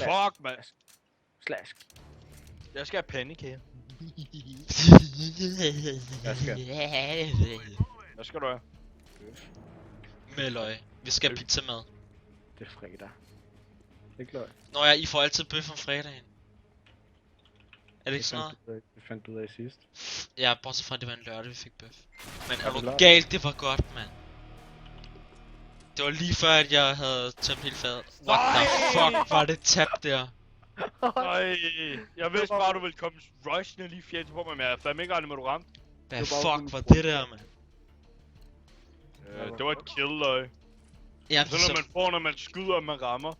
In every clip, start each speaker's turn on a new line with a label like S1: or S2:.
S1: Fuck, man.
S2: Slask.
S1: Jeg skal have pandekage.
S2: Jeg skal.
S1: Hvad skal du have?
S3: Med løg. Vi skal have pizza med.
S2: Det er fredag. Ikke løg.
S3: Nå ja, I får altid bøf om fredagen. Er det ikke sådan noget?
S2: Det fandt du ud af sidst.
S3: Ja, bortset fra at det var en lørdag, vi fik bøf. Men
S2: Ja,
S3: er
S2: det er
S3: du
S2: lørdag.
S3: galt, det var godt, mand. Det var lige før, at jeg havde tømt hele fadet. What the fuck var det tab der?
S1: Nej, jeg vidste bare, du ville komme rushende lige fjerde på mig, men jeg havde fandme ikke regnet med, du ramte.
S3: Hvad
S2: Det var bare
S3: fuck var det der, mand?
S1: Det var et kill, løg.
S3: Ja,
S1: Sådan noget man får, når man skyder, og man rammer.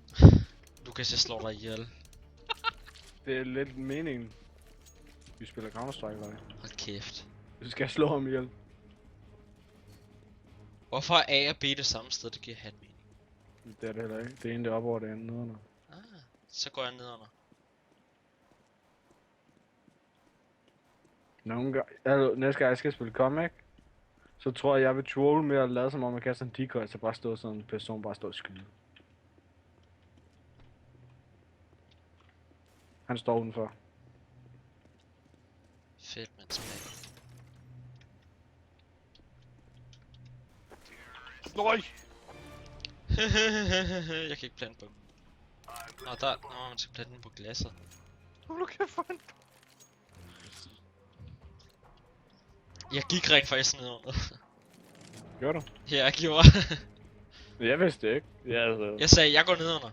S3: Lukas, jeg slår dig ihjel.
S2: Det er lidt meningen. Vi spiller Counter-Strike, løg.
S3: Hold kæft.
S2: Du skal slå ham ihjel.
S3: Hvorfor er A og B det samme sted? Det giver hat mening.
S2: Det er det heller ikke. Det ene det er op over det andet nedenunder.
S3: Ah, så går jeg ned under.
S2: Nogle gange, altså, næste gang jeg skal spille comic, så tror jeg vil troll med at lade som om jeg kaster en decoy, så bare stå sådan en person, bare stå og skyde. Han står udenfor.
S3: Fedt, man smag.
S1: Nøj!
S3: Jeg kan ikke plante på dem. Nå, man skal plante den på glasset.
S1: Hold nu kæft for en...
S3: Jeg gik rent faktisk ned under.
S2: Gør du?
S3: Ja, jeg gjorde.
S2: Jeg vidste det ikke. Ja, altså.
S3: Jeg sagde, jeg går ned under.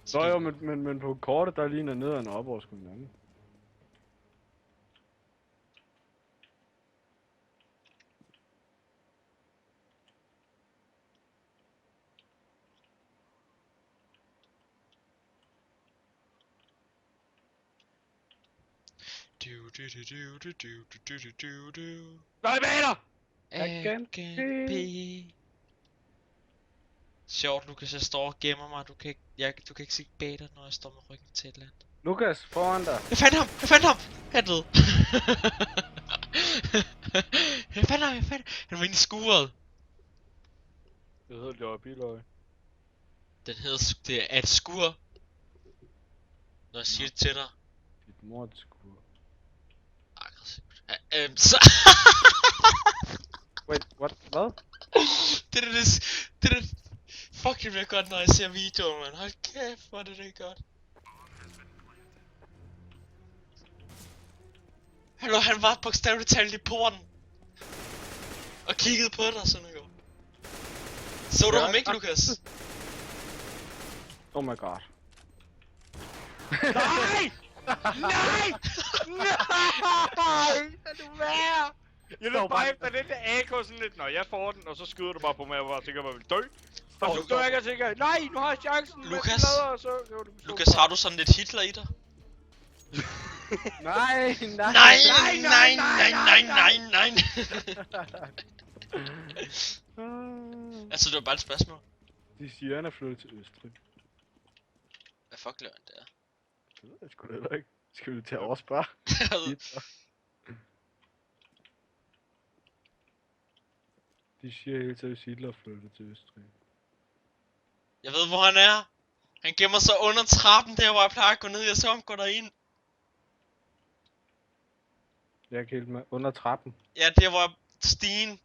S2: Så jo, men på kortet der ligner nederen op over sgu hinanden.
S1: Nej, vaner!
S2: Agent
S3: P. Sjovt, Lukas, jeg står og gemmer mig. Du kan ikke se beta, når jeg står med ryggen til et eller andet.
S2: Lukas, foran dig.
S3: Jeg fandt ham! Han døde. jeg fandt ham. Han var inde i skuret.
S1: Det hedder det var biløg.
S3: Den hedder, det er et skur. Når jeg siger det til dig.
S2: Dit mor skur.
S3: Aggressivt. Så...
S2: Wait, what? Hvad?
S3: det er det fucking bliver godt, når jeg ser videoen, man. Hold kæft, hvor er det godt. Hallo, han var bogstaveligt talt i porten. Og kiggede på dig sådan noget. Så du ham ikke, Lukas?
S2: Oh my god.
S1: Nej! Nej! Nej! Er du værd? Jeg løb bare efter den der AK sådan lidt, når jeg får den, og så skyder du bare på mig, og jeg bare tænker, at jeg vil dø. Og så står jeg og tænker, nej, nu har jeg chancen,
S3: Lukas,
S1: og så
S3: Lukas, har du sådan lidt Hitler i dig?
S2: Nej.
S3: Altså, det var bare et spørgsmål.
S2: De siger, han er flyttet til Østrig.
S3: Hvad fuck løgn det er?
S2: Det ved jeg sgu da heller ikke. Skal vi til at overspørge? De siger hele tiden, at Hitler flyttede til Østrig.
S3: Jeg ved hvor han er. Han gemmer sig under trappen der, hvor jeg plejer at gå ned. Jeg så ham gå derind.
S2: Jeg er ikke helt med. Under trappen.
S3: Ja, der hvor stigen.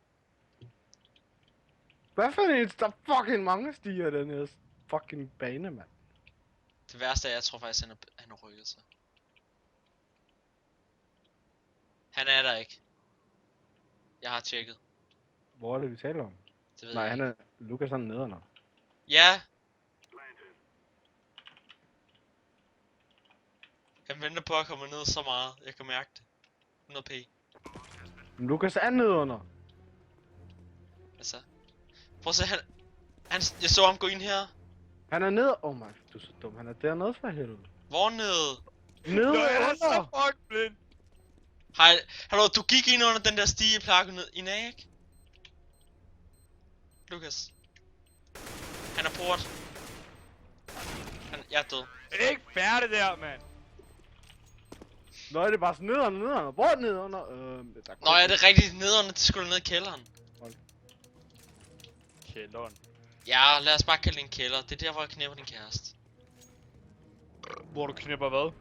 S2: Hvad for en? Der er fucking mange stiger i den her fucking bane, mand.
S3: Det værste er, jeg tror faktisk, han har rykket sig. Han er der ikke. Jeg har tjekket.
S2: Hvor er det, vi taler om?
S3: Det ved
S2: Nej,
S3: jeg
S2: han er... Lukas han er nederne.
S3: Ja. Han venter på at komme ned så meget. Jeg kan mærke det. 100p.
S2: Men Lukas er nedunder.
S3: Altså. Prøv at se, jeg så ham gå ind her.
S2: Han er nede. Oh my, du er så dum. Han er dernede for helvede.
S3: Hvor nede?
S2: Nede
S1: Nå, jeg er
S2: under.
S1: så fucking blind.
S3: Hej, hallo, du gik ind under den der stige, jeg plejer at gå ned i ned, ikke? Lukas. Han er port. Jeg er død.
S1: Ikke færdig der, mand.
S2: Nå, det er bare sådan nederne. Hvor er nedunder? Der
S3: Nå, er det rigtigt nederne, det skulle ned i kælderen.
S1: Kælderen.
S3: Ja, lad os bare kalde det en kælder. Det er der, hvor jeg knæpper din kæreste.
S1: Hvor du knipper hvad?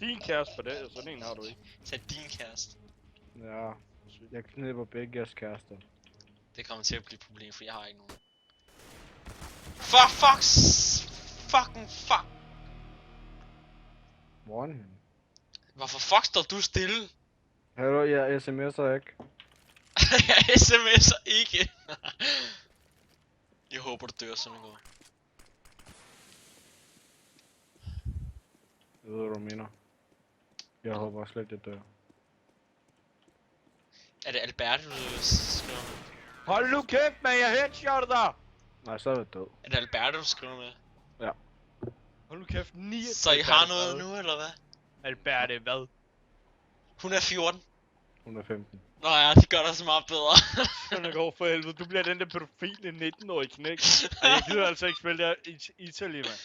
S1: Din kæreste på det, sådan en har du ikke.
S3: Tag din kæreste.
S2: Ja, jeg knipper begge jeres kærester.
S3: Det kommer til at blive et problem, for jeg har ikke nogen. Fucking fuck!
S2: Hvor er den henne?
S3: Hvorfor fuck står du stille?
S2: Hallo, jeg sms'er ikke.
S3: Jeg sms'er ikke. Jeg håber du dør sådan en går.
S2: Jeg ved, hvad du mener. Jeg håber slet, jeg dør.
S3: Er det Albert, du skriver med?
S1: Hold nu kæft, man, jeg headshotter dig!
S2: Nej, så er jeg død.
S3: Er det Albert, du skriver med?
S1: Hold nu kæft, 9.
S3: Så I har noget nu, eller hvad?
S1: Alberte, hvad?
S3: Hun er 14.
S2: Hun er 15.
S3: Nå ja, det gør dig så meget bedre.
S1: Sådan går for helvede, du bliver den der pædofile 19-årige knæk. Og jeg gider altså ikke spille der i Italy, mand.